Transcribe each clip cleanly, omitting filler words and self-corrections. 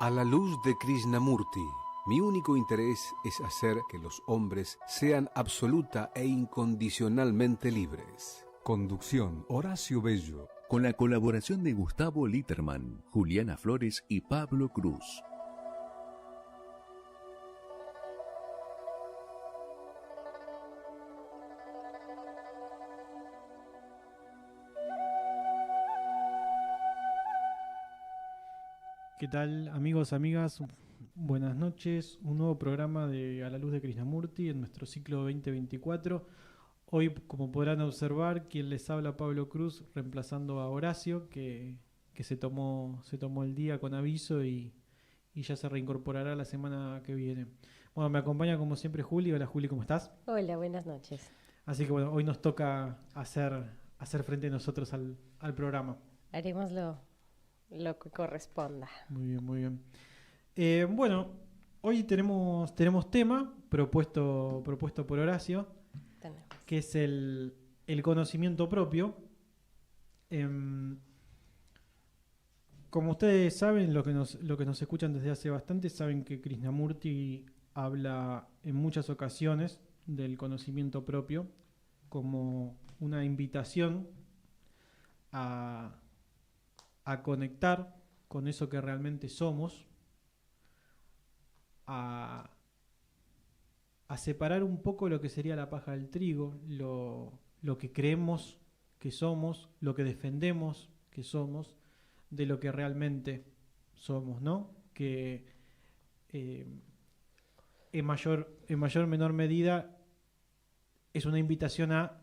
A la luz de Krishnamurti, mi único interés es hacer que los hombres sean absoluta e incondicionalmente libres. Conducción: Horacio Bello. Con la colaboración de Gustavo Litterman, Juliana Flores y Pablo Cruz. ¿Qué tal, amigos, amigas? Buenas noches. Un nuevo programa de A la luz de Krishnamurti en nuestro ciclo 2024. Hoy, como podrán observar, quien les habla, Pablo Cruz, reemplazando a Horacio, que se tomó el día con aviso y ya se reincorporará la semana que viene. Bueno, me acompaña como siempre Juli. Hola Juli, ¿cómo estás? Hola, buenas noches. Así que bueno, hoy nos toca hacer frente nosotros al programa. Haremos lo que corresponda. Muy bien, muy bien. Bueno, hoy tenemos tema propuesto por Horacio, que es el conocimiento propio. Como ustedes saben, lo que nos escuchan desde hace bastante, saben que Krishnamurti habla en muchas ocasiones del conocimiento propio como una invitación a conectar con eso que realmente somos, a separar un poco lo que sería la paja del trigo, lo que creemos que somos, lo que defendemos que somos, de lo que realmente somos, ¿no? Que en mayor o menor medida es una invitación a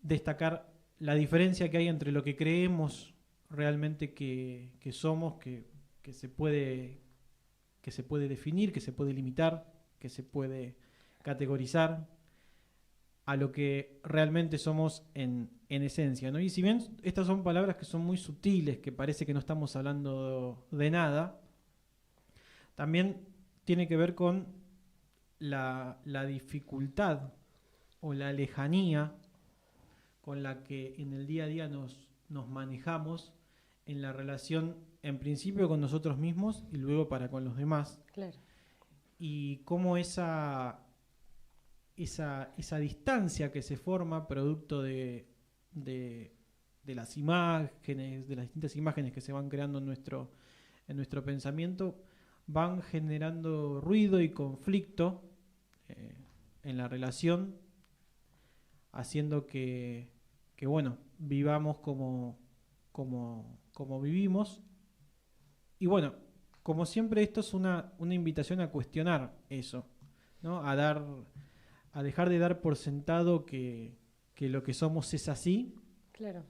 destacar la diferencia que hay entre lo que creemos realmente que somos, que se puede definir, que se puede limitar, que se puede categorizar, a lo que realmente somos en esencia, ¿no? Y si bien estas son palabras que son muy sutiles, que parece que no estamos hablando de nada, también tiene que ver con la dificultad o la lejanía con la que en el día a día nos manejamos en la relación, en principio con nosotros mismos y luego para con los demás. Claro. Y cómo esa distancia que se forma producto de las imágenes, de las distintas imágenes que se van creando en nuestro pensamiento, van generando ruido y conflicto en la relación, haciendo que bueno, vivamos como vivimos. Y bueno, como siempre, esto es una invitación a cuestionar eso, ¿no? A dejar de dar por sentado que lo que somos es así. Claro.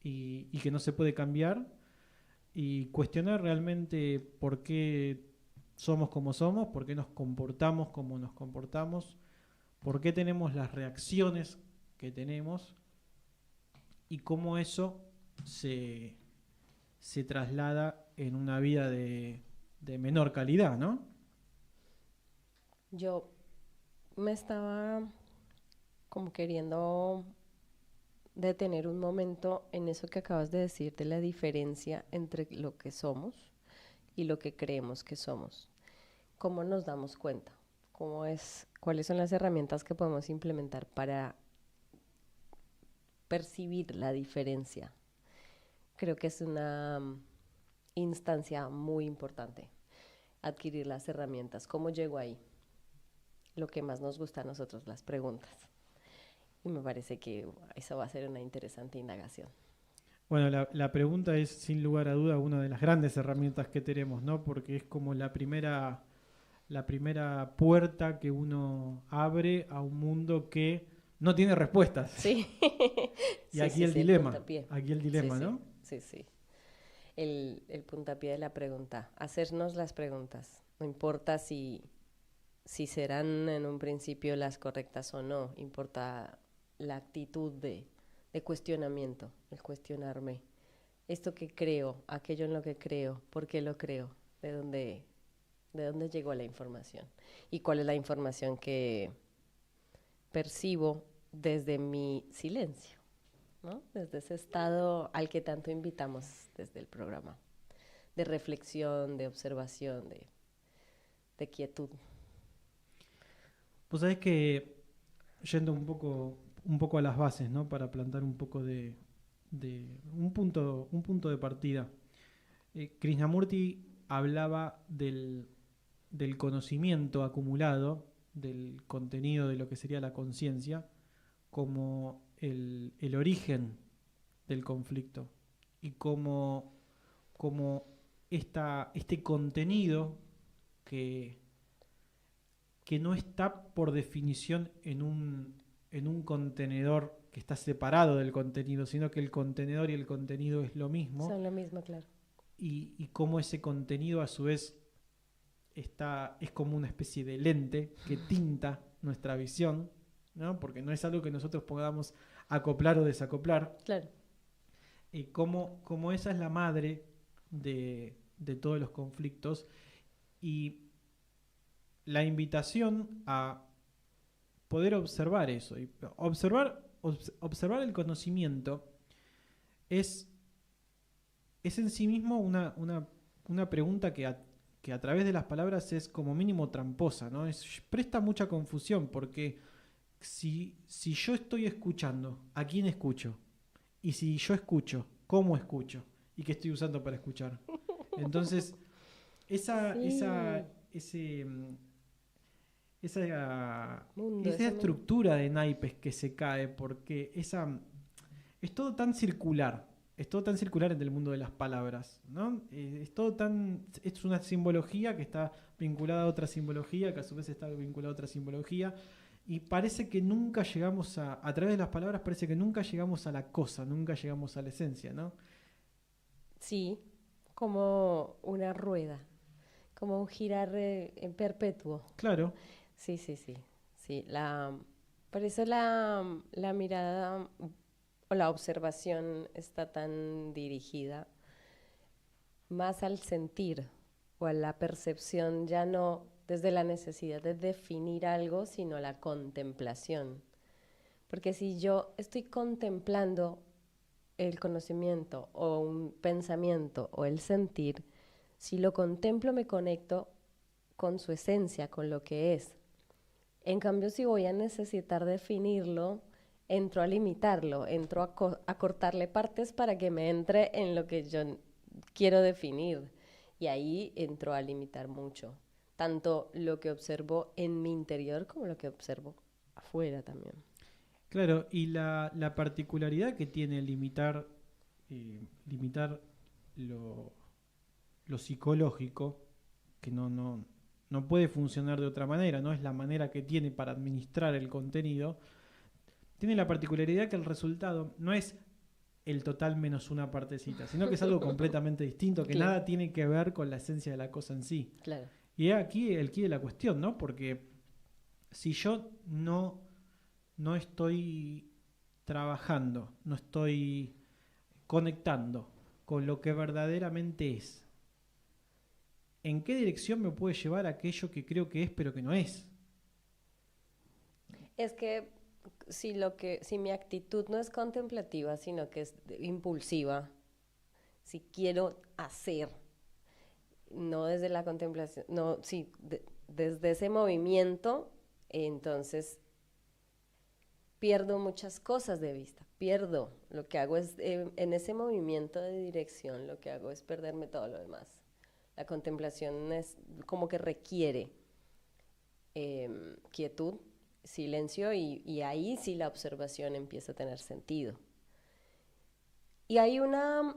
Y que no se puede cambiar, y cuestionar realmente por qué somos como somos, por qué nos comportamos como nos comportamos, por qué tenemos las reacciones que tenemos y cómo eso se traslada en una vida de menor calidad, ¿no? Yo me estaba como queriendo detener un momento en eso que acabas de decir de la diferencia entre lo que somos y lo que creemos que somos. ¿Cómo nos damos cuenta? ¿Cuáles son las herramientas que podemos implementar para percibir la diferencia? Creo que es una instancia muy importante, adquirir las herramientas. ¿Cómo llego ahí? Lo que más nos gusta a nosotros, las preguntas. Y me parece que eso va a ser una interesante indagación. Bueno, la pregunta es sin lugar a duda una de las grandes herramientas que tenemos, ¿no? Porque es como la primera puerta que uno abre a un mundo que no tiene respuestas. Sí. Y sí, aquí el dilema, sí, ¿no? Sí. El puntapié de la pregunta, hacernos las preguntas. No importa si serán en un principio las correctas o no, importa la actitud de cuestionamiento, el cuestionarme. Esto que creo, aquello en lo que creo, ¿por qué lo creo? ¿De dónde llegó la información? ¿Y cuál es la información que percibo desde mi silencio, ¿no? Desde ese estado al que tanto invitamos desde el programa, de reflexión, de observación, de quietud. Pues sabés que, yendo un poco a las bases, ¿no? Para plantar un poco de un punto de partida. Krishnamurti hablaba del conocimiento acumulado, del contenido de lo que sería la conciencia, como el origen del conflicto y como este contenido que no está por definición en un contenedor que está separado del contenido, sino que el contenedor y el contenido es lo mismo. Son lo mismo, claro. Y cómo ese contenido a su vez es como una especie de lente que tinta nuestra visión, ¿no? Porque no es algo que nosotros podamos acoplar o desacoplar. Claro. Como esa es la madre de todos los conflictos, y la invitación a poder observar eso, y observar el conocimiento es en sí mismo una pregunta que a través de las palabras es como mínimo tramposa, ¿no? Presta mucha confusión, porque si yo estoy escuchando, ¿a quién escucho? Y si yo escucho, ¿cómo escucho? ¿Y qué estoy usando para escuchar? Entonces, esa estructura de naipes que se cae, porque es todo tan circular. Es todo tan circular en el mundo de las palabras, ¿no? Es una simbología que está vinculada a otra simbología, que a su vez está vinculada a otra simbología, y parece que nunca llegamos a través de las palabras parece que nunca llegamos a la cosa, nunca llegamos a la esencia, ¿no? Sí, como una rueda, como un girar en perpetuo. Claro. Sí. Por eso la mirada o la observación está tan dirigida más al sentir o a la percepción, ya no desde la necesidad de definir algo, sino la contemplación. Porque si yo estoy contemplando el conocimiento o un pensamiento o el sentir, si lo contemplo me conecto con su esencia, con lo que es. En cambio, si voy a necesitar definirlo, entro a limitarlo, entro a cortarle partes para que me entre en lo que yo quiero definir. Y ahí entro a limitar mucho, tanto lo que observo en mi interior como lo que observo afuera también. Claro, y la particularidad que tiene limitar lo psicológico, que no puede funcionar de otra manera, no es la manera que tiene para administrar el contenido, tiene la particularidad que el resultado no es el total menos una partecita, sino que es algo completamente distinto, que Claro. nada tiene que ver con la esencia de la cosa en sí. Claro. Y es aquí el quid de la cuestión, ¿no? Porque si yo no estoy trabajando, no estoy conectando con lo que verdaderamente es, ¿en qué dirección me puede llevar aquello que creo que es pero que no es? Es que si mi actitud no es contemplativa, sino que es impulsiva, si quiero hacer, no desde la contemplación, no, sí, desde ese movimiento, entonces pierdo muchas cosas de vista, lo que hago es, en ese movimiento de dirección, lo que hago es perderme todo lo demás. La contemplación es como que requiere quietud, silencio, y ahí sí la observación empieza a tener sentido. Y hay una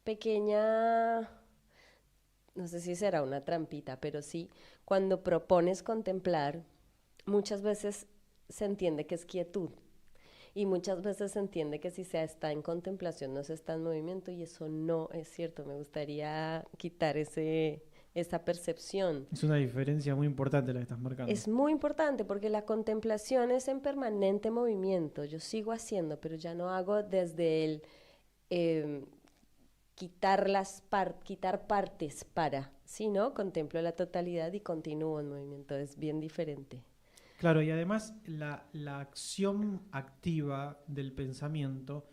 pequeña, no sé si será una trampita, pero sí, cuando propones contemplar, muchas veces se entiende que es quietud. Y muchas veces se entiende que si se está en contemplación no se está en movimiento, y eso no es cierto. Me gustaría quitar esa percepción. Es una diferencia muy importante la que estás marcando. Es muy importante porque la contemplación es en permanente movimiento. Yo sigo haciendo, pero ya no hago desde el quitar partes sino contemplo la totalidad y continúo en movimiento. Es bien diferente. Claro, y además la acción activa del pensamiento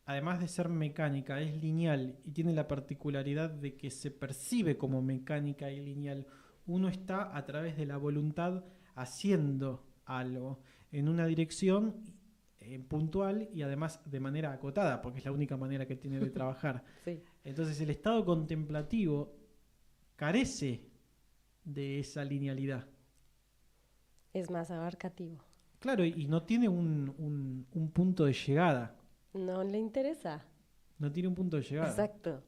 además de ser mecánica, es lineal y tiene la particularidad de que se percibe como mecánica y lineal. Uno está a través de la voluntad haciendo algo en una dirección puntual y además de manera acotada, porque es la única manera que tiene de trabajar. Sí. Entonces el estado contemplativo carece de esa linealidad. Es más abarcativo. Claro, y no tiene un punto de llegada. No le interesa. No tiene un punto de llegada. Exacto.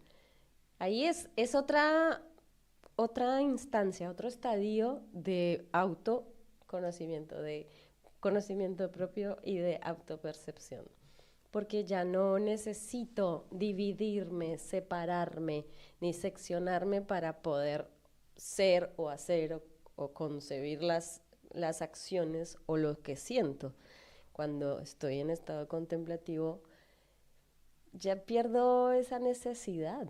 Ahí es otra instancia, otro estadio de autoconocimiento, de conocimiento propio y de autopercepción. Porque ya no necesito dividirme, separarme, ni seccionarme para poder ser o hacer o concebir las acciones o lo que siento. Cuando estoy en estado contemplativo, ya pierdo esa necesidad.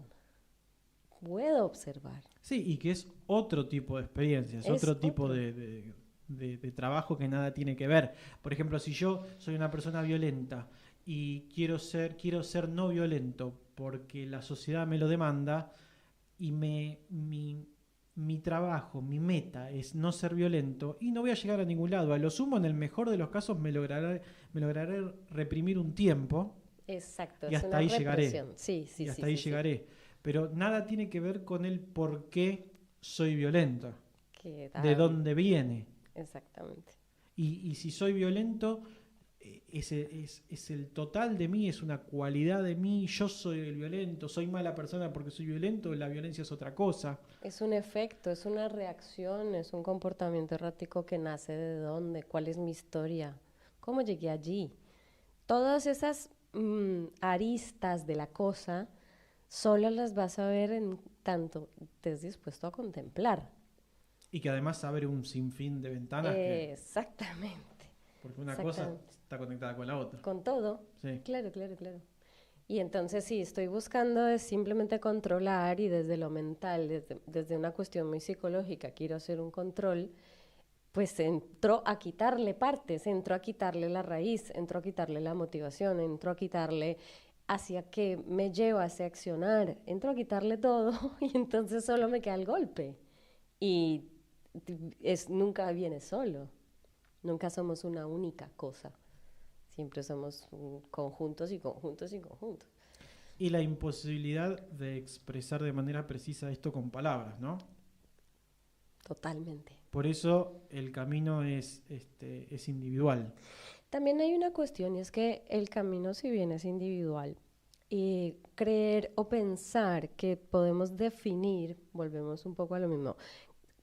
Puedo observar. Sí, y que es otro tipo de experiencia, es otro tipo de trabajo que nada tiene que ver. Por ejemplo, si yo soy una persona violenta y quiero ser no violento porque la sociedad me lo demanda y mi trabajo, mi meta es no ser violento y no voy a llegar a ningún lado. A lo sumo, en el mejor de los casos, me lograré reprimir un tiempo. Exacto, Y es hasta una ahí represión. llegaré. Sí, Y hasta ahí llegaré. Pero nada tiene que ver con el por qué soy violento, de dónde viene. Exactamente. Y si soy violento, es el total de mí, es una cualidad de mí. Yo soy el violento, soy mala persona porque soy violento, la violencia es otra cosa. Es un efecto, es una reacción, es un comportamiento errático que nace de dónde, cuál es mi historia, cómo llegué allí. Todas esas aristas de la cosa solo las vas a ver en tanto estés dispuesto a contemplar. Y que además abre un sinfín de ventanas. Exactamente. Porque una cosa está conectada con la otra. Con todo. Sí. Claro. Y entonces sí, estoy buscando es simplemente controlar y desde lo mental, desde una cuestión muy psicológica, quiero hacer un control, pues entro a quitarle partes, entro a quitarle la raíz, entro a quitarle la motivación, entro a quitarle hacia qué me lleva a ese accionar, entro a quitarle todo y entonces solo me queda el golpe. Y nunca viene solo, nunca somos una única cosa, siempre somos conjuntos y conjuntos y conjuntos. Y la imposibilidad de expresar de manera precisa esto con palabras, ¿no? Totalmente. Por eso el camino es individual. También hay una cuestión y es que el camino, si bien es individual, creer o pensar que podemos definir, volvemos un poco a lo mismo,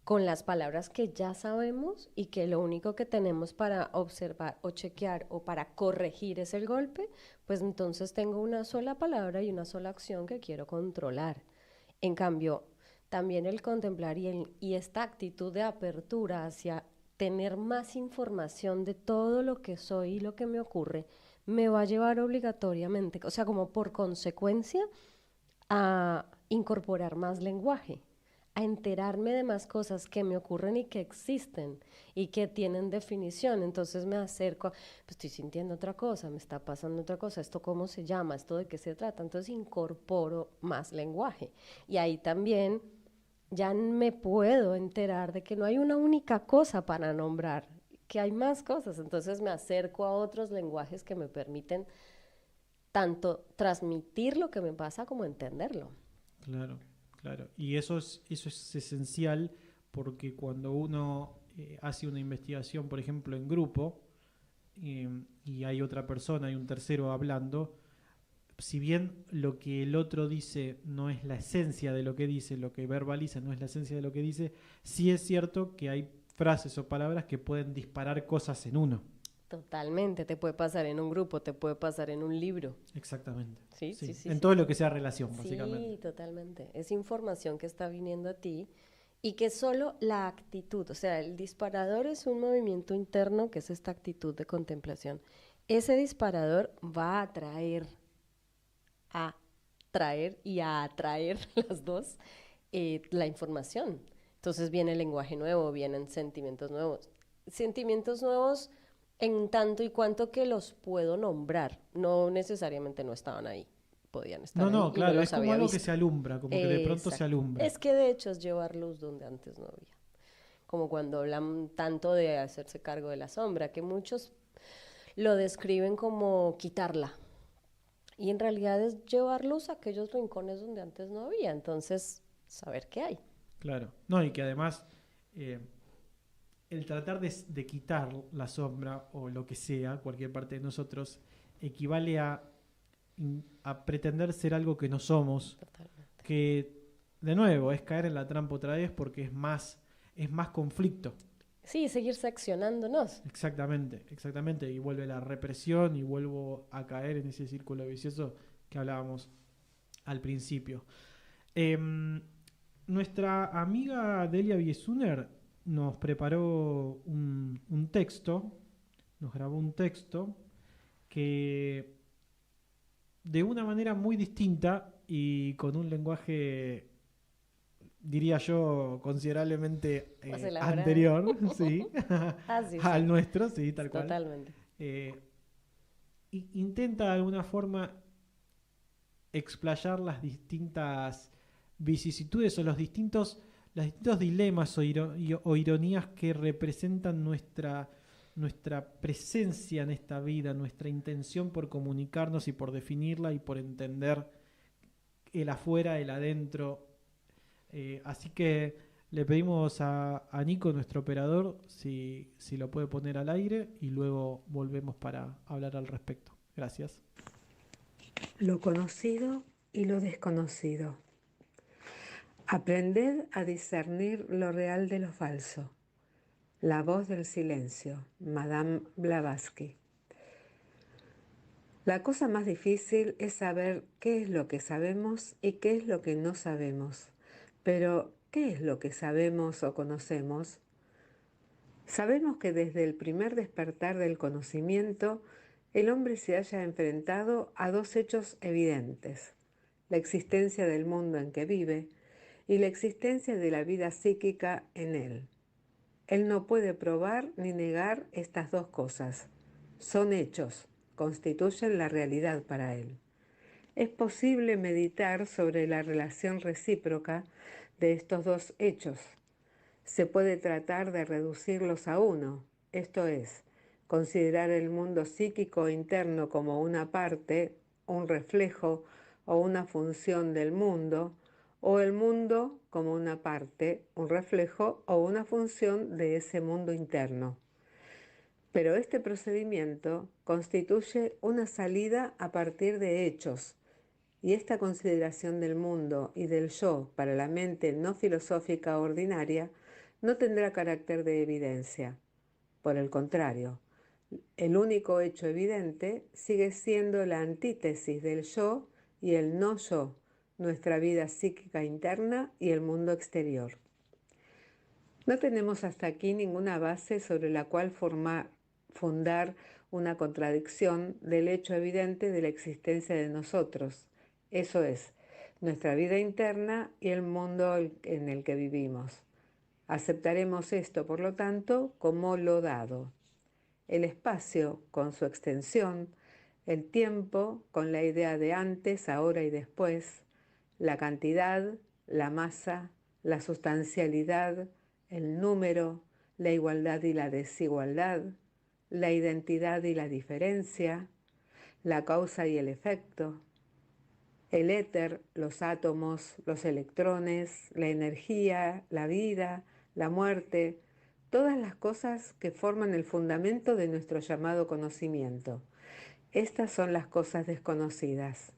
con las palabras que ya sabemos y que lo único que tenemos para observar o chequear o para corregir es el golpe, pues entonces tengo una sola palabra y una sola acción que quiero controlar. En cambio, también el contemplar y esta actitud de apertura hacia tener más información de todo lo que soy y lo que me ocurre, me va a llevar obligatoriamente, o sea, como por consecuencia, a incorporar más lenguaje, a enterarme de más cosas que me ocurren y que existen y que tienen definición. Entonces me acerco, pues estoy sintiendo otra cosa, me está pasando otra cosa, esto cómo se llama, esto de qué se trata. Entonces incorporo más lenguaje. Y ahí también ya me puedo enterar de que no hay una única cosa para nombrar, que hay más cosas. Entonces me acerco a otros lenguajes que me permiten tanto transmitir lo que me pasa como entenderlo. Claro. Y eso es esencial porque cuando uno hace una investigación, por ejemplo, en grupo, y hay otra persona, hay un tercero hablando, si bien lo que el otro dice no es la esencia de lo que dice, lo que verbaliza no es la esencia de lo que dice, sí es cierto que hay frases o palabras que pueden disparar cosas en uno. Totalmente, te puede pasar en un grupo, te puede pasar en un libro. Exactamente. Sí. En todo lo que sea relación, básicamente. Sí, totalmente. Es información que está viniendo a ti y que solo la actitud, o sea, el disparador es un movimiento interno que es esta actitud de contemplación. Ese disparador va a traer y a atraer las dos la información. Entonces viene el lenguaje nuevo, vienen sentimientos nuevos. Sentimientos nuevos En tanto y cuanto que los puedo nombrar, no necesariamente no estaban ahí, podían estar No, ahí no, y no claro, es los como había algo que visto. se alumbra, como que de pronto se Exacto. alumbra. Es que de hecho es llevar luz donde antes no había. Como cuando hablan tanto de hacerse cargo de la sombra, que muchos lo describen como quitarla. Y en realidad es llevar luz a aquellos rincones donde antes no había. Entonces, saber qué hay. Claro. No, y que además eh, el tratar de quitar la sombra o lo que sea, cualquier parte de nosotros, equivale a pretender ser algo que no somos, Totalmente. que de nuevo es caer en la trampa otra vez porque es más conflicto. Sí, seguir seccionándonos. Exactamente, exactamente. Y vuelve la represión y vuelvo a caer en ese círculo vicioso que hablábamos al principio. Em, Nuestra amiga Delia Biesuner nos preparó un texto, nos grabó un texto que de una manera muy distinta y con un lenguaje, diría yo, considerablemente Más elaborado. anterior, sí, Ah, sí, al sí. nuestro, sí, tal cual. Totalmente. Eh, Intenta de alguna forma explayar las distintas vicisitudes o los distintos dilemas o ironías que representan nuestra presencia en esta vida, nuestra intención por comunicarnos y por definirla y por entender el afuera, el adentro. Así que le pedimos a Nico, nuestro operador, si lo puede poner al aire y luego volvemos para hablar al respecto. Gracias. Lo conocido y lo desconocido. Aprended a discernir lo real de lo falso. La voz del silencio, Madame Blavatsky. La cosa más difícil es saber qué es lo que sabemos y qué es lo que no sabemos. Pero, ¿qué es lo que sabemos o conocemos? Sabemos que desde el primer despertar del conocimiento, el hombre se haya enfrentado a dos hechos evidentes: la existencia del mundo en que vive y la existencia de la vida psíquica en él. Él no puede probar ni negar estas dos cosas. Son hechos, constituyen la realidad para él. Es posible meditar sobre la relación recíproca de estos dos hechos. Se puede tratar de reducirlos a uno, esto es, considerar el mundo psíquico interno como una parte, un reflejo o una función del mundo, o el mundo como una parte, un reflejo o una función de ese mundo interno. Pero este procedimiento constituye una salida a partir de hechos, y esta consideración del mundo y del yo para la mente no filosófica ordinaria no tendrá carácter de evidencia. Por el contrario, el único hecho evidente sigue siendo la antítesis del yo y el no yo, nuestra vida psíquica interna y el mundo exterior. No tenemos hasta aquí ninguna base sobre la cual fundar una contradicción del hecho evidente de la existencia de nosotros, eso es, nuestra vida interna y el mundo en el que vivimos. Aceptaremos esto, por lo tanto, como lo dado. El espacio, con su extensión, el tiempo, con la idea de antes, ahora y después, la cantidad, la masa, la sustancialidad, el número, la igualdad y la desigualdad, la identidad y la diferencia, la causa y el efecto, el éter, los átomos, los electrones, la energía, la vida, la muerte, todas las cosas que forman el fundamento de nuestro llamado conocimiento. Estas son las cosas desconocidas.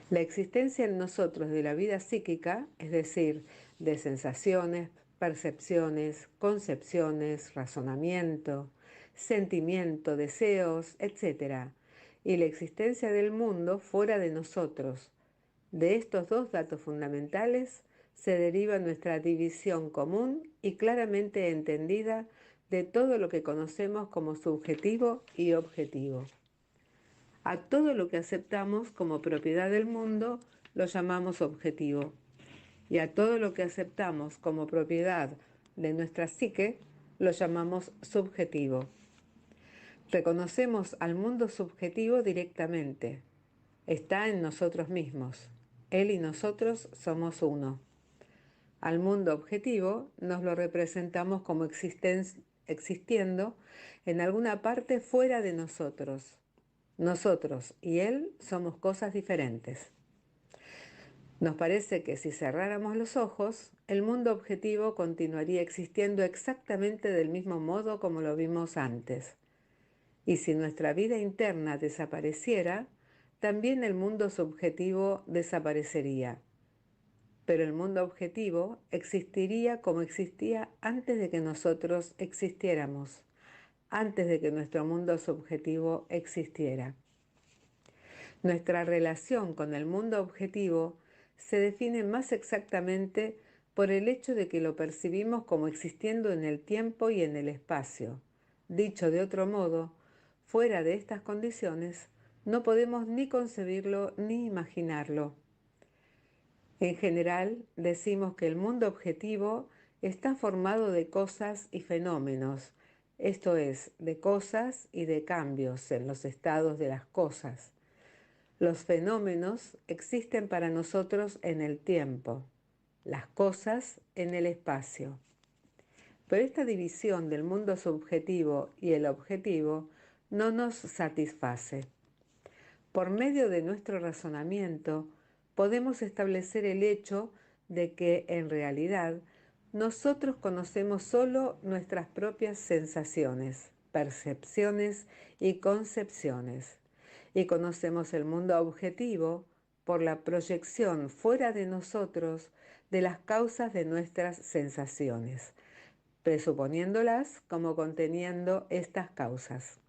La existencia en nosotros de la vida psíquica, es decir, de sensaciones, percepciones, concepciones, razonamiento, sentimiento, deseos, etc., y la existencia del mundo fuera de nosotros. De estos dos datos fundamentales se deriva nuestra división común y claramente entendida de todo lo que conocemos como subjetivo y objetivo. A todo lo que aceptamos como propiedad del mundo lo llamamos objetivo, y a todo lo que aceptamos como propiedad de nuestra psique lo llamamos subjetivo. Reconocemos al mundo subjetivo directamente. Está en nosotros mismos. Él y nosotros somos uno. Al mundo objetivo nos lo representamos como existiendo en alguna parte fuera de nosotros. Nosotros y él somos cosas diferentes. Nos parece que si cerráramos los ojos, el mundo objetivo continuaría existiendo exactamente del mismo modo como lo vimos antes. Y si nuestra vida interna desapareciera, también el mundo subjetivo desaparecería. Pero el mundo objetivo existiría como existía antes de que nosotros existiéramos, antes de que nuestro mundo subjetivo existiera. Nuestra relación con el mundo objetivo se define más exactamente por el hecho de que lo percibimos como existiendo en el tiempo y en el espacio. Dicho de otro modo, fuera de estas condiciones, no podemos ni concebirlo ni imaginarlo. En general, decimos que el mundo objetivo está formado de cosas y fenómenos, esto es, de cosas y de cambios en los estados de las cosas. Los fenómenos existen para nosotros en el tiempo, las cosas en el espacio. Pero esta división del mundo subjetivo y el objetivo no nos satisface. Por medio de nuestro razonamiento, podemos establecer el hecho de que, en realidad, nosotros conocemos solo nuestras propias sensaciones, percepciones y concepciones, y conocemos el mundo objetivo por la proyección fuera de nosotros de las causas de nuestras sensaciones, presuponiéndolas como conteniendo estas causas.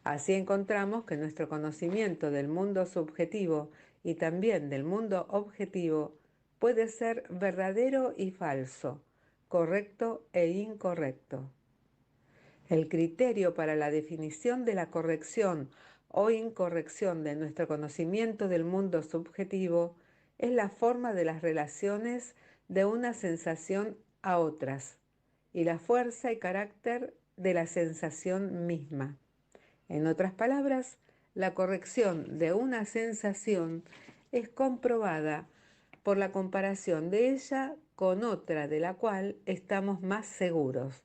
Así encontramos que nuestro conocimiento del mundo subjetivo y también del mundo objetivo puede ser verdadero y falso, correcto e incorrecto. El criterio para la definición de la corrección o incorrección de nuestro conocimiento del mundo subjetivo es la forma de las relaciones de una sensación a otras y la fuerza y carácter de la sensación misma. En otras palabras, la corrección de una sensación es comprobada por la comparación de ella con otra de la cual estamos más seguros,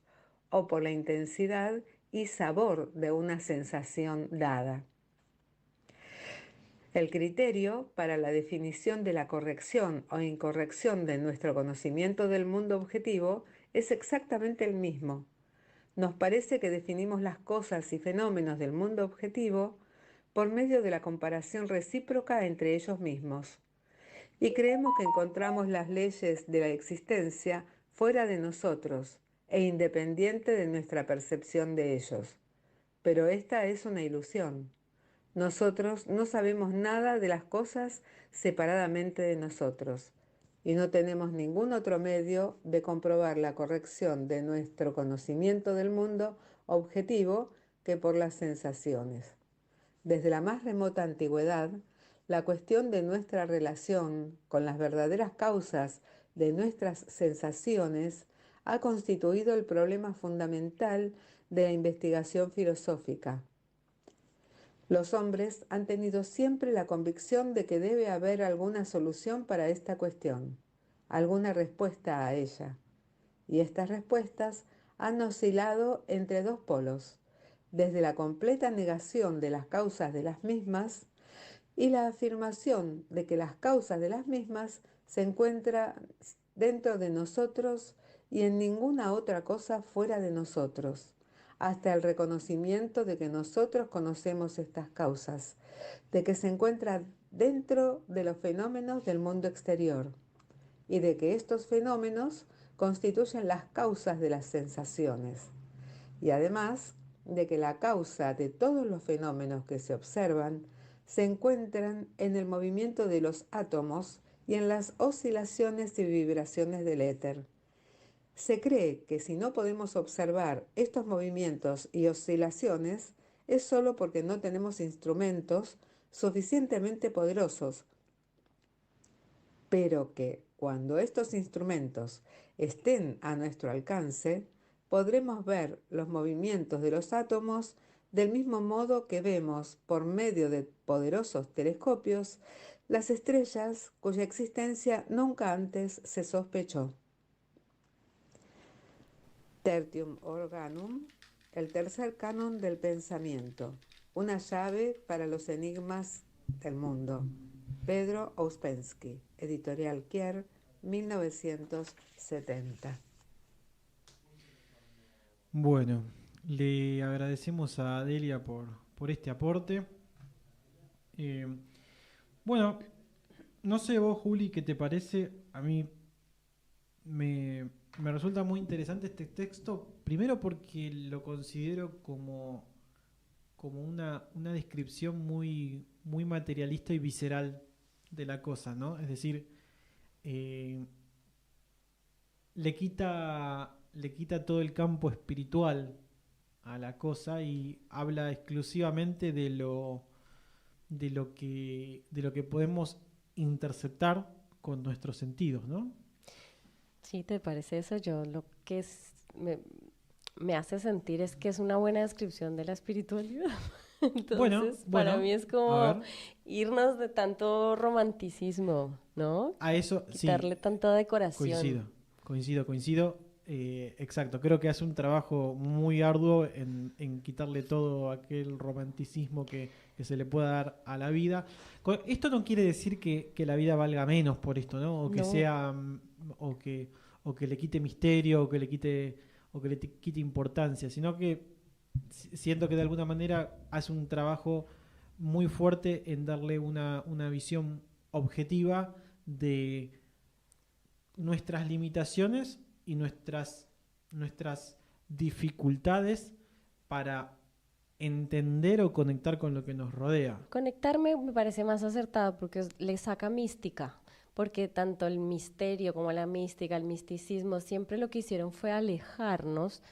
o por la intensidad y sabor de una sensación dada. El criterio para la definición de la corrección o incorrección de nuestro conocimiento del mundo objetivo es exactamente el mismo. Nos parece que definimos las cosas y fenómenos del mundo objetivo por medio de la comparación recíproca entre ellos mismos. Y creemos que encontramos las leyes de la existencia fuera de nosotros e independiente de nuestra percepción de ellos. Pero esta es una ilusión. Nosotros no sabemos nada de las cosas separadamente de nosotros y no tenemos ningún otro medio de comprobar la corrección de nuestro conocimiento del mundo objetivo que por las sensaciones. Desde la más remota antigüedad, la cuestión de nuestra relación con las verdaderas causas de nuestras sensaciones ha constituido el problema fundamental de la investigación filosófica. Los hombres han tenido siempre la convicción de que debe haber alguna solución para esta cuestión, alguna respuesta a ella. Y estas respuestas han oscilado entre dos polos, desde la completa negación de las causas de las mismas y la afirmación de que las causas de las mismas se encuentran dentro de nosotros y en ninguna otra cosa fuera de nosotros, hasta el reconocimiento de que nosotros conocemos estas causas, de que se encuentran dentro de los fenómenos del mundo exterior y de que estos fenómenos constituyen las causas de las sensaciones, y además de que la causa de todos los fenómenos que se observan se encuentran en el movimiento de los átomos y en las oscilaciones y vibraciones del éter. Se cree que si no podemos observar estos movimientos y oscilaciones es solo porque no tenemos instrumentos suficientemente poderosos, pero que cuando estos instrumentos estén a nuestro alcance, podremos ver los movimientos de los átomos Del mismo modo que vemos por medio de poderosos telescopios las estrellas cuya existencia nunca antes se sospechó. Tertium Organum, el tercer canon del pensamiento, una llave para los enigmas del mundo. Pedro Ouspensky, Editorial Kier, 1970. Bueno, le agradecemos a Delia por este aporte. Bueno, no sé vos, Juli, ¿qué te parece? A mí me resulta muy interesante este texto, primero porque lo considero como una descripción muy materialista y visceral de la cosa, ¿no? Es decir, eh, le quita todo el campo espiritual a la cosa y habla exclusivamente de lo que podemos interceptar con nuestros sentidos, ¿no? Sí, ¿te parece eso? Yo lo que me hace sentir es que es una buena descripción de la espiritualidad. Entonces, para mí es a como ver, irnos de tanto romanticismo, ¿no? a eso sí, Quitarle tanta decoración. coincido. Exacto, creo que hace un trabajo muy arduo en quitarle todo aquel romanticismo que se le pueda dar a la vida. Esto no quiere decir que la vida valga menos por esto, ¿no? O que No. sea, o que le quite misterio, o que le quite importancia, sino que siento que de alguna manera hace un trabajo muy fuerte en darle una visión objetiva de nuestras limitaciones y nuestras dificultades para entender o conectar con lo que nos rodea. Conectarme me parece más acertado porque le saca mística, porque tanto el misterio como la mística, el misticismo, siempre lo que hicieron fue alejarnos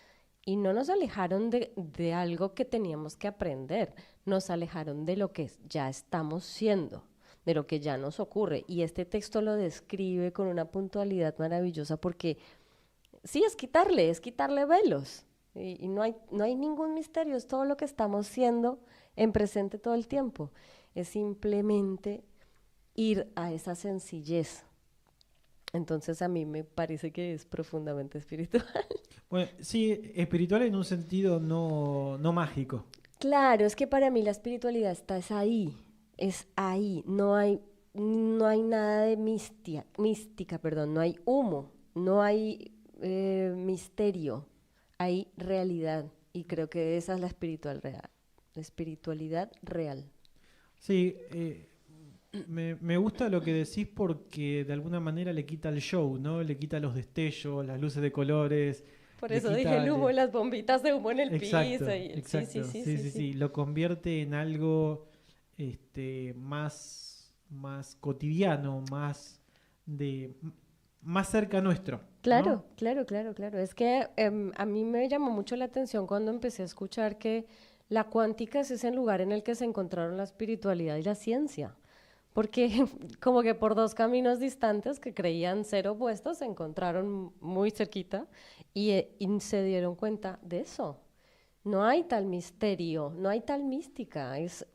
y no nos alejaron de algo que teníamos que aprender, nos alejaron de lo que ya estamos siendo, de lo que ya nos ocurre. Y este texto lo describe con una puntualidad maravillosa porque sí, es quitarle velos. Y no hay ningún misterio, es todo lo que estamos siendo en presente todo el tiempo. Es simplemente ir a esa sencillez. Entonces a mí me parece que es profundamente espiritual. Bueno, sí, espiritual en un sentido no mágico. Claro, es que para mí la espiritualidad es ahí, no hay nada de mística, perdón, no hay humo, no hay misterio, hay realidad y creo que esa es la espiritualidad real. Sí, me gusta lo que decís porque de alguna manera le quita el show, ¿no? Le quita los destellos, las luces de colores. Por le eso quita dije el humo, las bombitas de humo en el Exacto, piso. exacto. Sí. Sí. Lo convierte en algo más cotidiano, más cerca nuestro, Claro, ¿no? claro. Es que a mí me llamó mucho la atención cuando empecé a escuchar que la cuántica es ese lugar en el que se encontraron la espiritualidad y la ciencia. Porque como que por dos caminos distantes que creían ser opuestos se encontraron muy cerquita y se dieron cuenta de eso. No hay tal misterio, no hay tal mística, es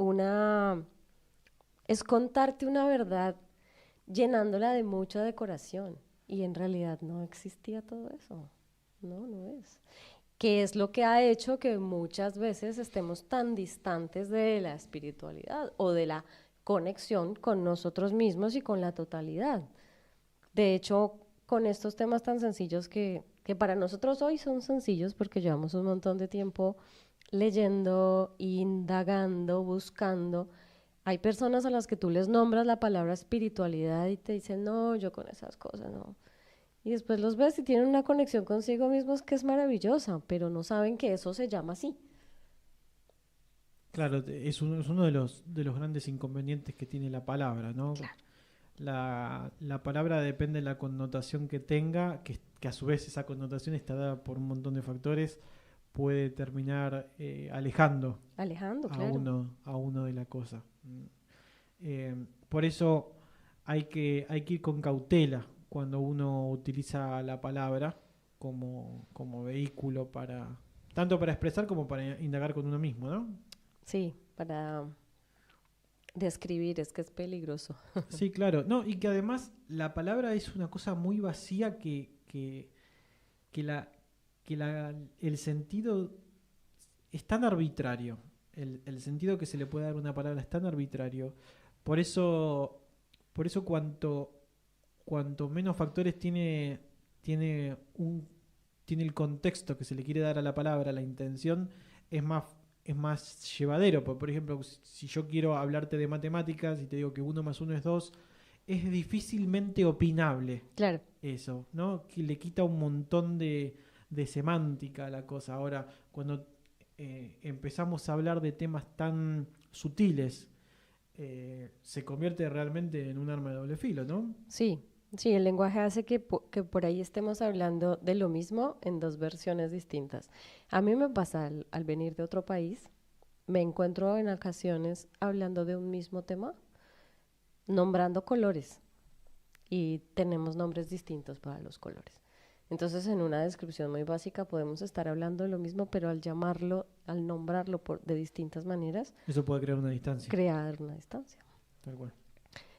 contarte una verdad llenándola de mucha decoración. Y en realidad no existía todo eso. No es. ¿Qué es lo que ha hecho que muchas veces estemos tan distantes de la espiritualidad o de la conexión con nosotros mismos y con la totalidad? De hecho, con estos temas tan sencillos que para nosotros hoy son sencillos porque llevamos un montón de tiempo leyendo, indagando, buscando. Hay personas a las que tú les nombras la palabra espiritualidad y te dicen, no, yo con esas cosas no. Y después los ves y tienen una conexión consigo mismos que es maravillosa, pero no saben que eso se llama así. Claro, es uno de los grandes inconvenientes que tiene la palabra, ¿no? Claro. La palabra depende de la connotación que tenga, que a su vez esa connotación está dada por un montón de factores, puede terminar alejando Claro. a uno de la cosa. Por eso hay que ir con cautela cuando uno utiliza la palabra como vehículo tanto para expresar como para indagar con uno mismo, ¿no? Sí, para describir, es que es peligroso. Sí, claro. No, y que además la palabra es una cosa muy vacía que el sentido es tan arbitrario. El sentido que se le puede dar a una palabra es tan arbitrario. Por eso cuanto menos factores tiene el contexto que se le quiere dar a la palabra, la intención, es más llevadero. Por ejemplo, si yo quiero hablarte de matemáticas y te digo que 1 más 1 es 2, es difícilmente opinable Claro. eso, ¿no? Que le quita un montón de semántica a la cosa. Ahora, cuando empezamos a hablar de temas tan sutiles, se convierte realmente en un arma de doble filo, ¿no? Sí, sí, el lenguaje hace que por ahí estemos hablando de lo mismo en dos versiones distintas. A mí me pasa al venir de otro país, me encuentro en ocasiones hablando de un mismo tema, nombrando colores, y tenemos nombres distintos para los colores. Entonces, en una descripción muy básica podemos estar hablando de lo mismo, pero al nombrarlo de distintas maneras, Eso puede crear una distancia. crear una distancia. Tal cual.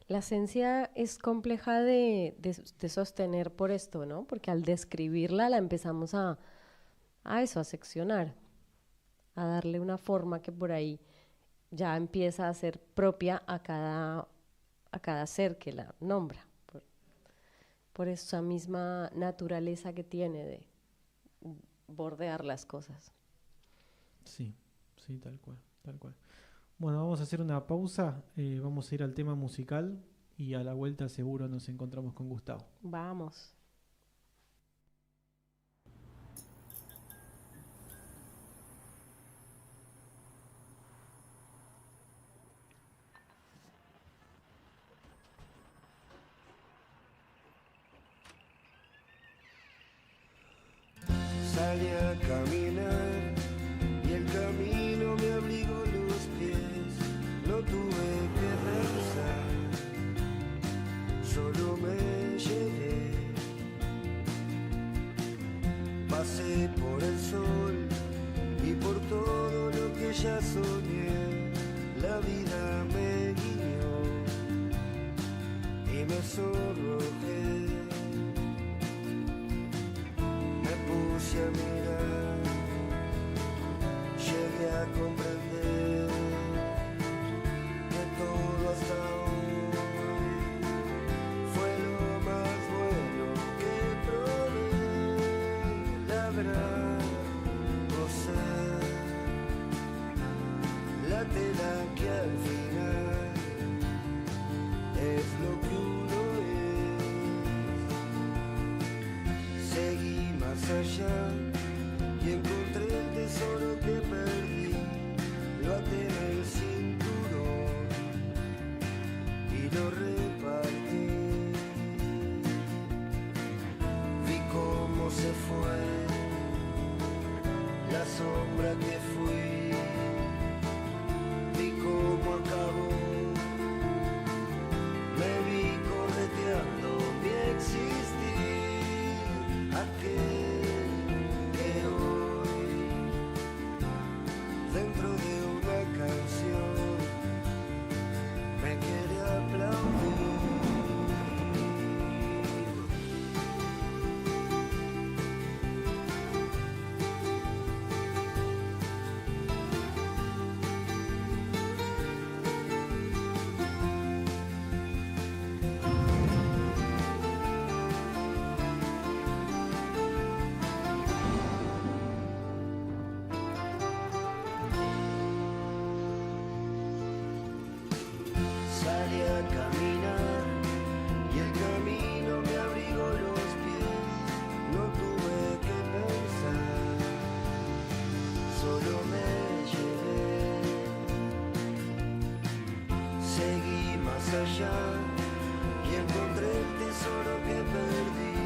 La esencia es compleja de sostener por esto, ¿no? Porque al describirla la empezamos a seccionar, a darle una forma que por ahí ya empieza a ser propia a cada ser que la nombra, por esa misma naturaleza que tiene de bordear las cosas. Sí, sí, tal cual, tal cual. Bueno, vamos a hacer una pausa, vamos a ir al tema musical y a la vuelta seguro nos encontramos con Gustavo. Vamos. Salí a caminar y el camino me abrigó los pies. No tuve que pensar, solo me llevé. Pasé por el sol y por todo lo que ya soñé. La vida me guiñó y me sonrojé. A mirar, llegué a comprender que todo hasta hoy fue lo más bueno que probé. La verdad, gozar la tela que al final es lo que uno es. Seguí más allá y encontré el tesoro que perdí. Lo até en el cinturón y lo repartí. Vi cómo se fue la sombra que fui. Vi cómo acabó. Me vi correteando mi existir. Aquel que hoy, dentro de una canción, me quiere aplaudir. Salí a caminar y el camino me abrigó los pies. No tuve que pensar, solo me llevé. Seguí más allá y encontré el tesoro que perdí.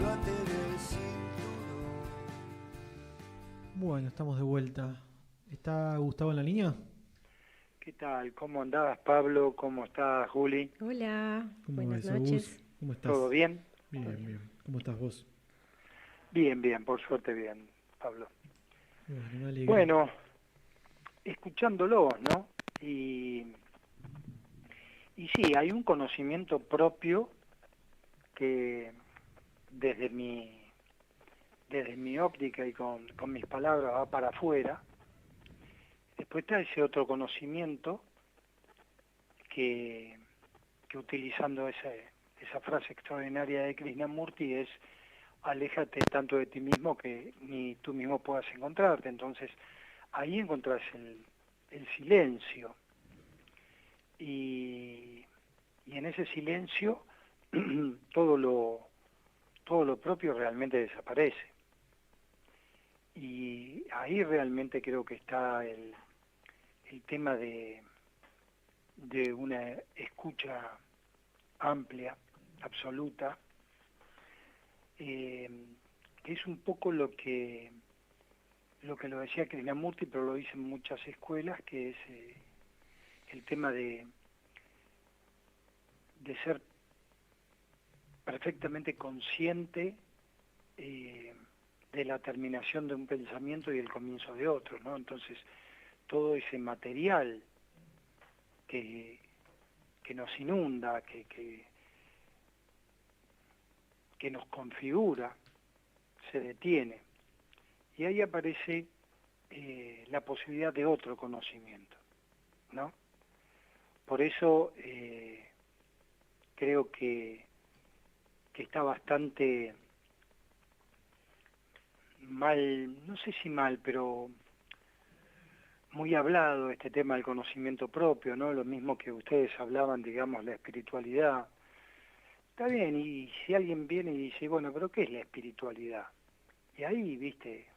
Lo até en el cinturón. Bueno, estamos de vuelta. ¿Está Gustavo en la línea? ¿Qué tal? ¿Cómo andás, Pablo? ¿Cómo estás, Juli? Hola, ¿Cómo buenas ves, Agus? noches. ¿Cómo estás? ¿Todo bien? Bien, bien. ¿Cómo estás vos? Bien, bien, por suerte bien, Pablo. Bueno, me alegra. Bueno, escuchándolo, ¿no? Y sí, hay un conocimiento propio que desde mi óptica y con mis palabras va para afuera. Después está ese otro conocimiento que utilizando esa frase extraordinaria de Krishnamurti es: aléjate tanto de ti mismo que ni tú mismo puedas encontrarte. Entonces ahí encontrás el silencio, y en ese silencio todo lo propio realmente desaparece, y ahí realmente creo que está el tema de una escucha amplia, absoluta, que es un poco lo que lo decía Krishnamurti, pero lo dice en muchas escuelas, que es el tema de ser perfectamente consciente de la terminación de un pensamiento y el comienzo de otro, ¿no? Entonces, todo ese material que nos inunda, que nos configura, se detiene. Y ahí aparece la posibilidad de otro conocimiento, ¿no? Por eso creo que está bastante mal, no sé si mal, pero muy hablado este tema del conocimiento propio, ¿no? Lo mismo que ustedes hablaban, digamos, la espiritualidad. Está bien, y si alguien viene y dice, bueno, pero ¿qué es la espiritualidad? Y ahí, viste,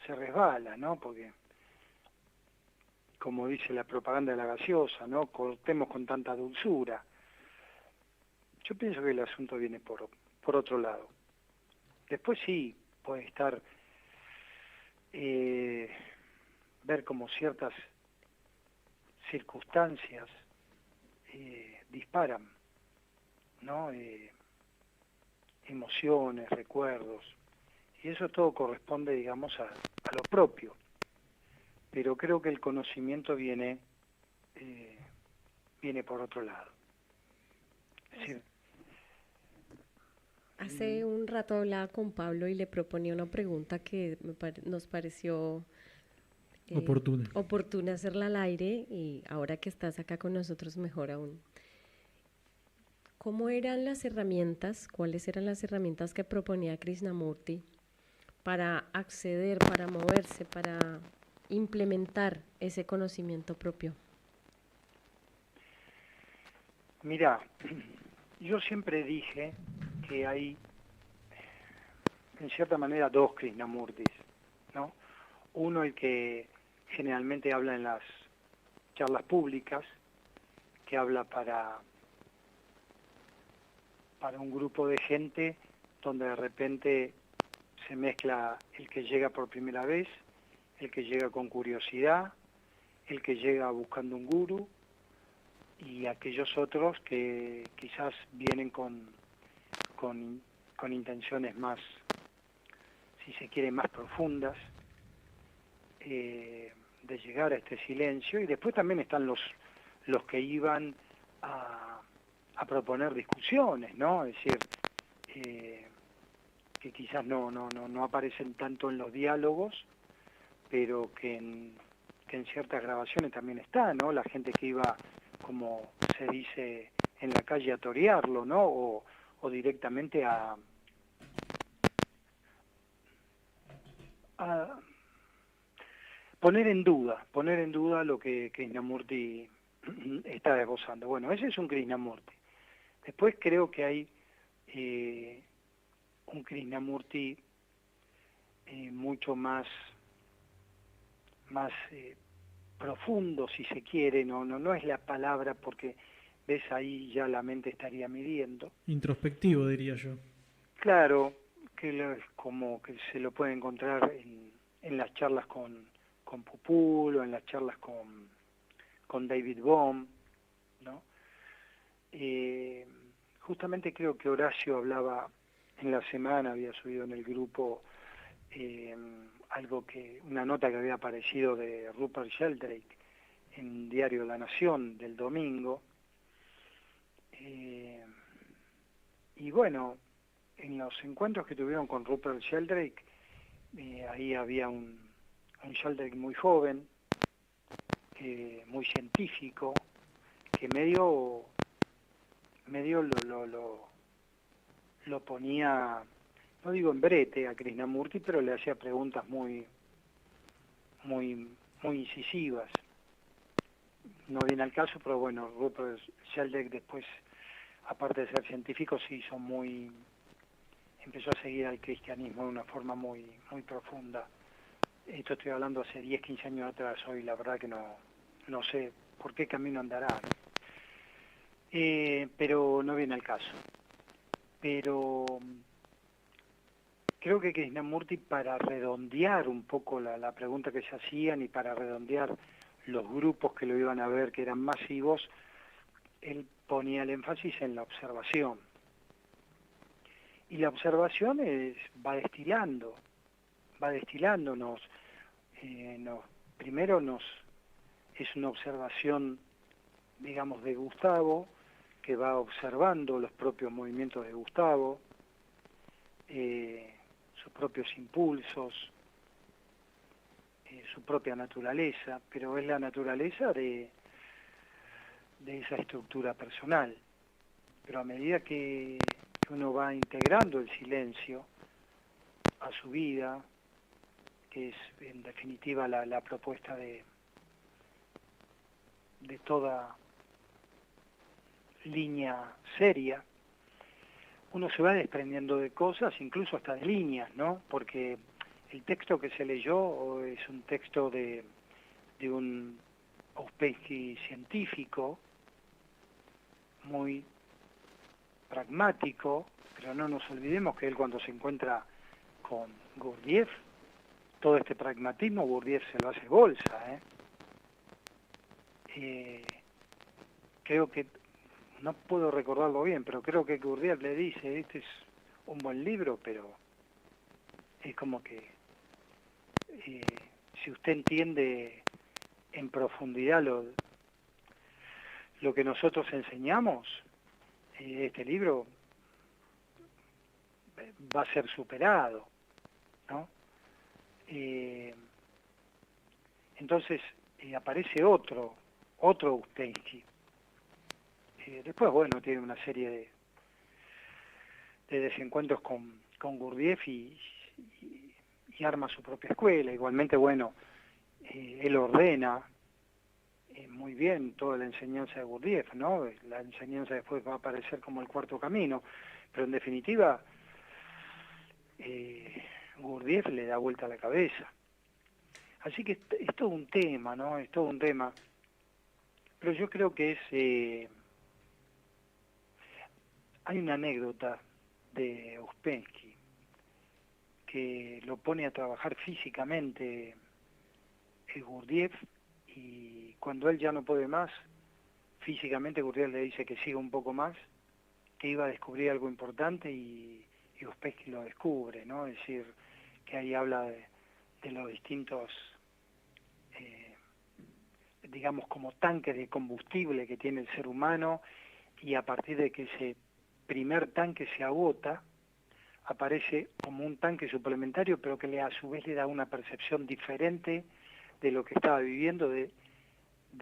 se resbala, ¿no? Porque, como dice la propaganda de la gaseosa, ¿no? Cortemos con tanta dulzura. Yo pienso que el asunto viene por otro lado. Después sí, puede estar, ver como ciertas circunstancias disparan, ¿no? Emociones, recuerdos, y eso todo corresponde, digamos, a lo propio. Pero creo que el conocimiento viene por otro lado. Es decir, Hace un rato hablaba con Pablo y le proponía una pregunta que nos pareció oportuna hacerla al aire, y ahora que estás acá con nosotros mejor aún. ¿Cómo eran las herramientas, cuáles eran las herramientas que proponía Krishnamurti para acceder, para moverse, para implementar ese conocimiento propio? Mira, yo siempre dije que hay, en cierta manera, dos Krishnamurtis, ¿no? Uno, el que generalmente habla en las charlas públicas, que habla para un grupo de gente, donde de repente se mezcla el que llega por primera vez, el que llega con curiosidad, el que llega buscando un gurú, y aquellos otros que quizás vienen con intenciones más, si se quiere, más profundas, de llegar a este silencio. Y después también están los que iban a proponer discusiones, ¿no? Es decir, que quizás no aparecen tanto en los diálogos, pero que en ciertas grabaciones también está, ¿no? La gente que iba, como se dice en la calle, a torearlo, ¿no? O directamente a poner en duda lo que Krishnamurti está esbozando. Bueno, ese es un Krishnamurti. Después creo que hay un Krishnamurti mucho más profundo, si se quiere, no es la palabra, porque ves, ahí ya la mente estaría midiendo. Introspectivo, diría yo. Claro, que como que se lo puede encontrar en las charlas con Pupulo, en las charlas con David Bohm, ¿no? Justamente creo que Horacio hablaba en la semana, había subido en el grupo una nota que había aparecido de Rupert Sheldrake en Diario La Nación del domingo. Y bueno, en los encuentros que tuvieron con Rupert Sheldrake, ahí había un Sheldrake muy joven, muy científico, que medio lo ponía, no digo en brete a Krishnamurti, pero le hacía preguntas muy incisivas. No viene al caso, pero bueno, Rupert Sheldrake después, aparte de ser científico, empezó a seguir al cristianismo de una forma muy profunda. Esto estoy hablando hace 10, 15 años atrás. Hoy la verdad que no sé por qué camino andará, ¿no? Pero no viene al caso. Pero creo que Krishnamurti, para redondear un poco la pregunta que se hacían y para redondear los grupos que lo iban a ver, que eran masivos, él ponía el énfasis en la observación. Y la observación va destilándonos. Primero es una observación, digamos, de Gustavo, que va observando los propios movimientos de Gustavo, sus propios impulsos, su propia naturaleza, pero es la naturaleza de esa estructura personal. Pero a medida que uno va integrando el silencio a su vida, que es en definitiva la propuesta de toda línea seria, uno se va desprendiendo de cosas, incluso hasta de líneas, ¿no? Porque el texto que se leyó es un texto de un Ouspensky científico, muy pragmático, pero no nos olvidemos que él, cuando se encuentra con Gurdjieff, todo este pragmatismo Gurdjieff se lo hace bolsa, creo que, no puedo recordarlo bien, pero creo que Gurdjieff le dice: este es un buen libro, pero es como que si usted entiende en profundidad lo que nosotros enseñamos, este libro va a ser superado, ¿no? Entonces aparece otro Ouspensky. Después, bueno, tiene una serie de desencuentros con Gurdjieff y arma su propia escuela. Igualmente, bueno, él ordena muy bien toda la enseñanza de Gurdjieff, ¿no? La enseñanza después va a aparecer como el cuarto camino, pero en definitiva Gurdjieff le da vuelta a la cabeza. Así que es todo un tema, ¿no? Es todo un tema. Pero yo creo que hay una anécdota de Ouspensky que lo pone a trabajar físicamente Gurdjieff, y cuando él ya no puede más, físicamente Gurdjieff le dice que siga un poco más, que iba a descubrir algo importante, y Ouspensky lo descubre, ¿no? Es decir, que ahí habla de los distintos, digamos, como tanques de combustible que tiene el ser humano, y a partir de que ese primer tanque se agota, aparece como un tanque suplementario, pero que a su vez le da una percepción diferente de lo que estaba viviendo, de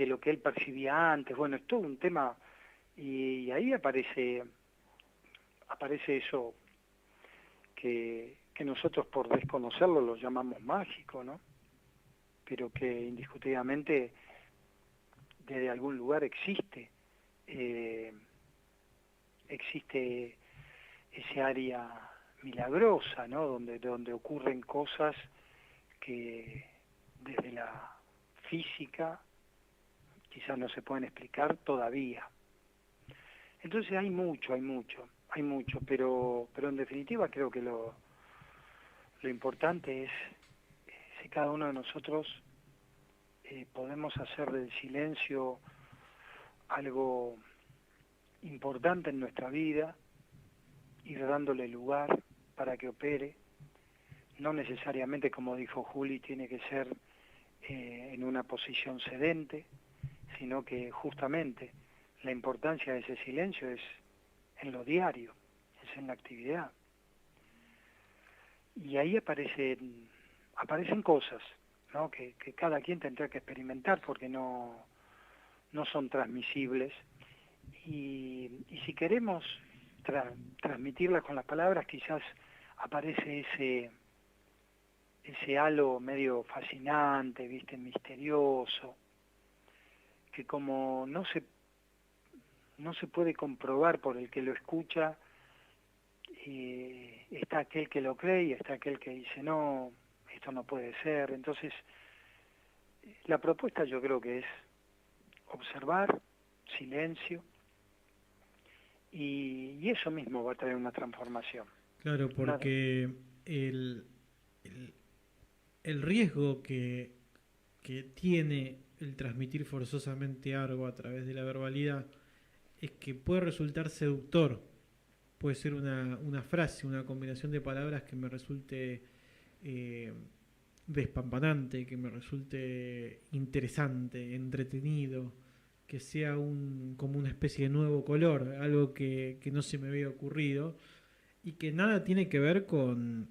lo que él percibía antes. Bueno, es todo un tema, y ahí aparece eso que nosotros, por desconocerlo, lo llamamos mágico, ¿no? Pero que indiscutiblemente desde algún lugar existe ese área milagrosa, ¿no? Donde ocurren cosas que desde la física quizás no se pueden explicar todavía. Entonces hay mucho, pero en definitiva creo que lo importante es si cada uno de nosotros podemos hacer del silencio algo importante en nuestra vida, ir dándole lugar para que opere. no necesariamente, como dijo Juli, tiene que ser en una posición sedente, sino que justamente la importancia de ese silencio es en lo diario, es en la actividad. Y ahí aparecen cosas, ¿no? que cada quien tendrá que experimentar porque no son transmisibles. Y si queremos transmitirlas con las palabras, quizás aparece ese halo medio fascinante, ¿viste? Misterioso, que como no se puede comprobar por el que lo escucha, está aquel que lo cree y está aquel que dice no, esto no puede ser. Entonces la propuesta yo creo que es observar, silencio, y eso mismo va a traer una transformación. Claro, porque el riesgo que tiene el transmitir forzosamente algo a través de la verbalidad es que puede resultar seductor. Puede ser una frase, una combinación de palabras que me resulte despampanante, que me resulte interesante, entretenido, que sea como una especie de nuevo color, algo que no se me había ocurrido y que nada tiene que ver con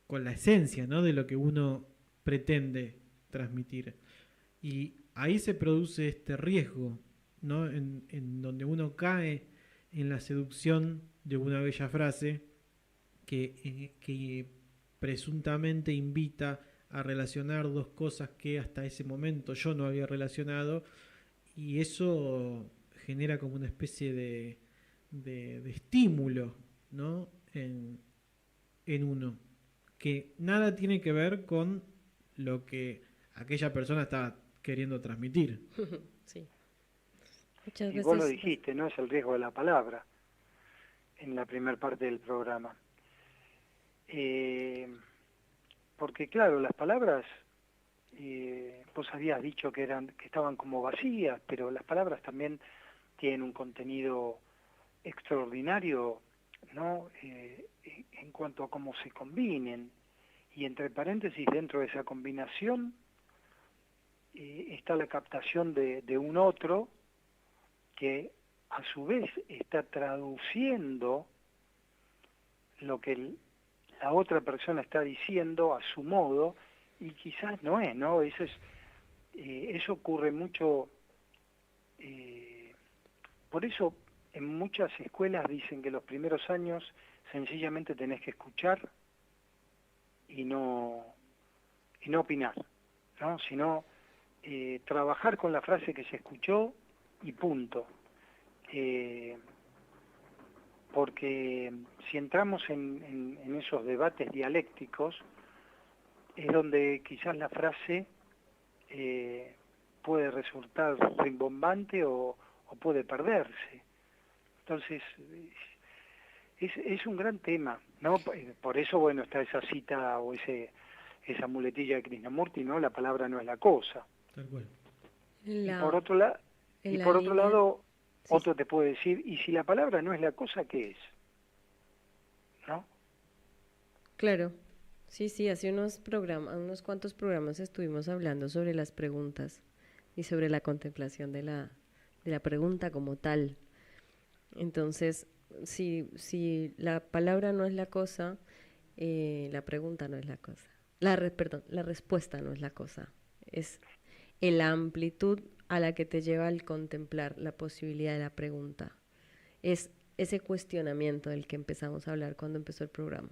la esencia, ¿no?, de lo que uno pretende transmitir. Y ahí se produce este riesgo, ¿no?, en donde uno cae en la seducción de una bella frase que presuntamente invita a relacionar dos cosas que hasta ese momento yo no había relacionado, y eso genera como una especie de estímulo, ¿no?, en uno, que nada tiene que ver con lo que aquella persona estaba queriendo transmitir. Sí. Muchas Y veces vos lo dijiste, ¿no? Es el riesgo de la palabra en la primera parte del programa. Porque claro, las palabras, vos habías dicho que estaban como vacías, pero las palabras también tienen un contenido extraordinario, ¿no? En cuanto a cómo se combinen, y entre paréntesis, dentro de esa combinación está la captación de un otro que a su vez está traduciendo lo que la otra persona está diciendo a su modo, y quizás no es, ¿no? Eso ocurre mucho, por eso en muchas escuelas dicen que los primeros años sencillamente tenés que escuchar y no opinar, ¿no? Sino trabajar con la frase que se escuchó y punto. Porque si entramos en esos debates dialécticos, es donde quizás la frase puede resultar rimbombante o puede perderse. Entonces, es un gran tema, ¿no? Por eso, bueno, está esa cita o esa muletilla de Krishnamurti, ¿no? La palabra no es la cosa. Tal cual. Y por otro lado, sí, otro te puede decir, y si la palabra no es la cosa, ¿qué es? ¿No? claro. Sí, hace unos cuantos programas estuvimos hablando sobre las preguntas y sobre la contemplación de la pregunta como tal. Entonces, si la palabra no es la cosa, la pregunta no es la cosa. La respuesta no es la cosa. Es la amplitud a la que te lleva al contemplar la posibilidad de la pregunta. Es ese cuestionamiento del que empezamos a hablar cuando empezó el programa.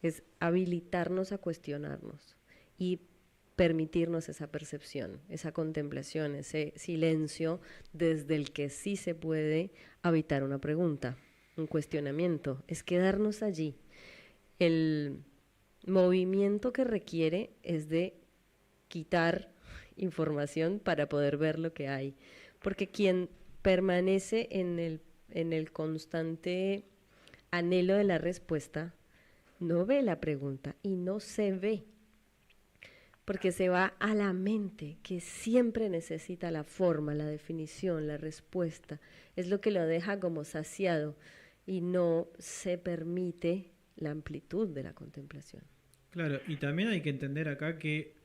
Es habilitarnos a cuestionarnos y permitirnos esa percepción, esa contemplación, ese silencio desde el que sí se puede habitar una pregunta, un cuestionamiento. Es quedarnos allí. El movimiento que requiere es de quitar información para poder ver lo que hay, porque quien permanece en el constante anhelo de la respuesta no ve la pregunta y no se ve, porque se va a la mente, que siempre necesita la forma, la definición, la respuesta. Es lo que lo deja como saciado y no se permite la amplitud de la contemplación. Claro, y también hay que entender acá que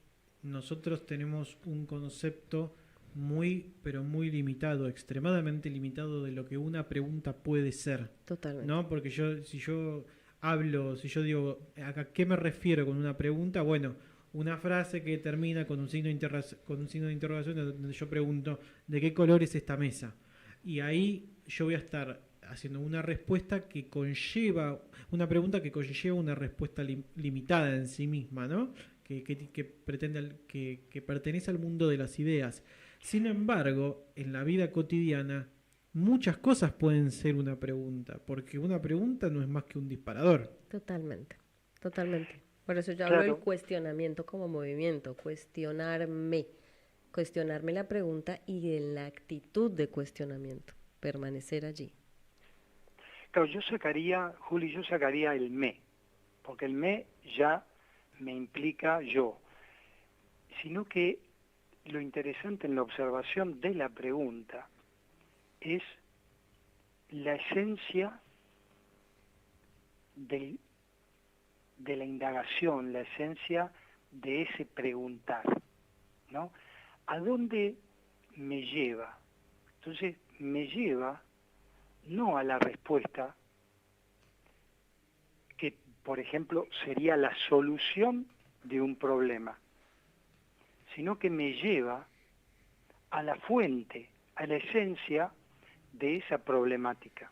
nosotros tenemos un concepto muy, pero muy limitado, extremadamente limitado de lo que una pregunta puede ser. Totalmente. ¿No? Porque si yo digo, ¿a qué me refiero con una pregunta? Bueno, una frase que termina con un signo de interrogación donde yo pregunto, ¿de qué color es esta mesa? Y ahí yo voy a estar haciendo una respuesta que conlleva, una pregunta que conlleva una respuesta limitada en sí misma, ¿no? Que pretende, que pertenece al mundo de las ideas. Sin embargo, en la vida cotidiana, muchas cosas pueden ser una pregunta, porque una pregunta no es más que un disparador. Totalmente, totalmente. Por eso yo Claro. hablo del cuestionamiento como movimiento, cuestionarme la pregunta y en la actitud de cuestionamiento, permanecer allí. Claro, Juli, yo sacaría el me, porque el me ya me implica yo, sino que lo interesante en la observación de la pregunta es la esencia de la indagación, la esencia de ese preguntar, ¿no? ¿A dónde me lleva? Entonces, me lleva no a la respuesta que, por ejemplo, sería la solución de un problema, sino que me lleva a la fuente, a la esencia de esa problemática,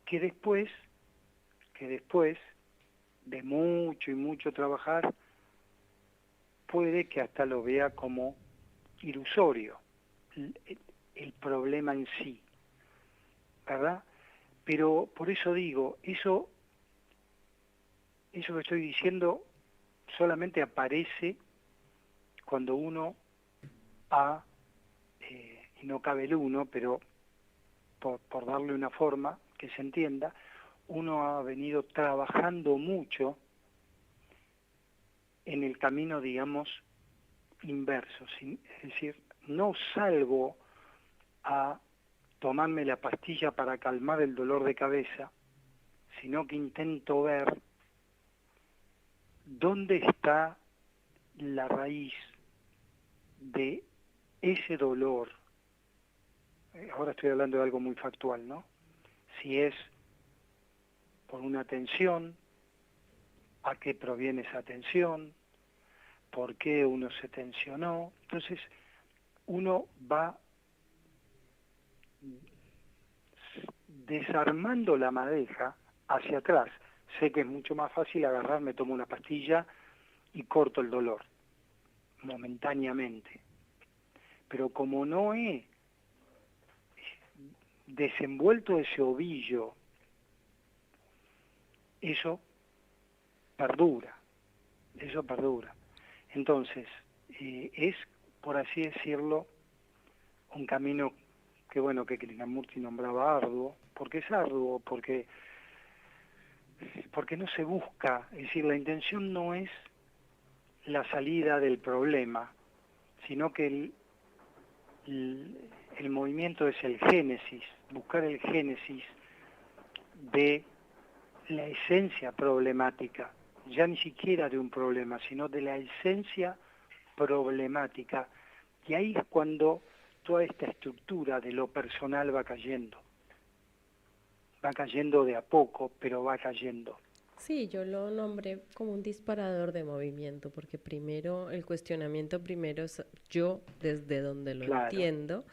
que después de mucho y mucho trabajar, puede que hasta lo vea como ilusorio, el problema en sí, ¿verdad? Pero por eso digo, eso que estoy diciendo solamente aparece cuando uno y no cabe el uno, pero por darle una forma que se entienda, uno ha venido trabajando mucho en el camino, digamos, inverso. Es decir, no salgo a tomarme la pastilla para calmar el dolor de cabeza, sino que intento ver dónde está la raíz de ese dolor. Ahora estoy hablando de algo muy factual, ¿no? Si es por una tensión, ¿a qué proviene esa tensión? ¿Por qué uno se tensionó? Entonces, uno va desarmando la madeja hacia atrás. Sé que es mucho más fácil agarrar, me tomo una pastilla y corto el dolor momentáneamente. Pero como no he desenvuelto ese ovillo, eso perdura. Entonces, es, por así decirlo, un camino que, bueno, que Krishnamurti nombraba arduo. ¿Por qué es arduo? Porque no se busca, es decir, la intención no es la salida del problema, sino que el movimiento es el génesis, buscar el génesis de la esencia problemática, ya ni siquiera de un problema, sino de la esencia problemática. Y ahí es cuando toda esta estructura de lo personal va cayendo de a poco, pero va cayendo. Sí, yo lo nombré como un disparador de movimiento, porque primero el cuestionamiento es yo desde donde lo entiendo,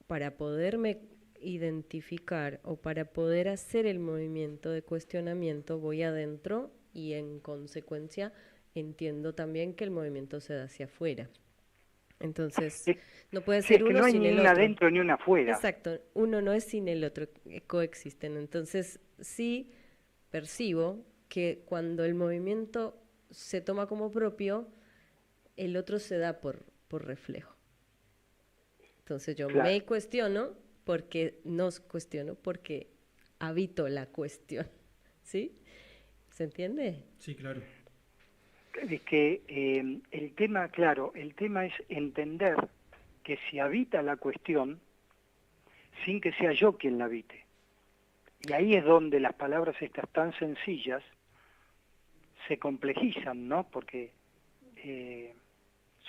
para poderme identificar o para poder hacer el movimiento de cuestionamiento voy adentro y en consecuencia entiendo también que el movimiento se da hacia afuera. Entonces, no puede ser uno sin el otro. No hay ni una adentro ni una afuera. Exacto, uno no es sin el otro, coexisten. Entonces, sí percibo que cuando el movimiento se toma como propio, el otro se da por reflejo. Entonces yo me cuestiono porque nos cuestiono, porque habito la cuestión. ¿Sí? ¿Se entiende? Sí, claro. Es que el tema es entender que si habita la cuestión, sin que sea yo quien la habite. Y ahí es donde las palabras estas tan sencillas se complejizan, ¿no? Porque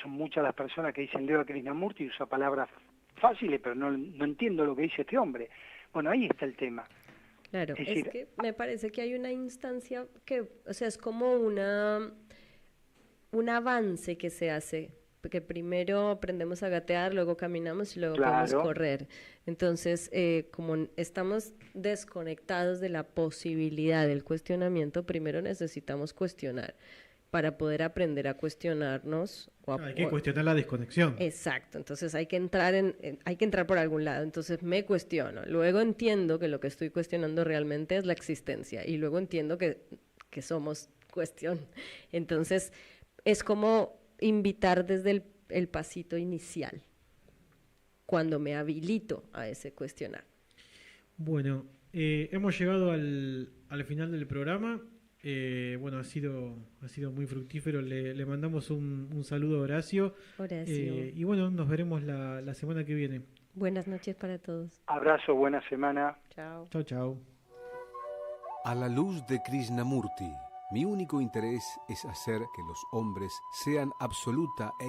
son muchas las personas que dicen Leo Krishnamurti y usa palabras fáciles, pero no entiendo lo que dice este hombre. Bueno, ahí está el tema. Claro, Es decir, que me parece que hay una instancia que, o sea, es como un avance que se hace, porque primero aprendemos a gatear, luego caminamos y luego podemos correr. Entonces, como estamos desconectados de la posibilidad del cuestionamiento, primero necesitamos cuestionar para poder aprender a cuestionarnos. Hay que cuestionar la desconexión. Exacto, entonces hay que entrar por algún lado, entonces me cuestiono, luego entiendo que lo que estoy cuestionando realmente es la existencia y luego entiendo que somos cuestión. Entonces es como invitar desde el pasito inicial, cuando me habilito a ese cuestionar. Bueno, hemos llegado al final del programa. Bueno, ha sido muy fructífero. Le mandamos un saludo a Horacio. Y bueno, nos veremos la semana que viene. Buenas noches para todos. Abrazo, buena semana. Chao. Chao, chao. A la luz de Krishnamurti, mi único interés es hacer que los hombres sean absoluta e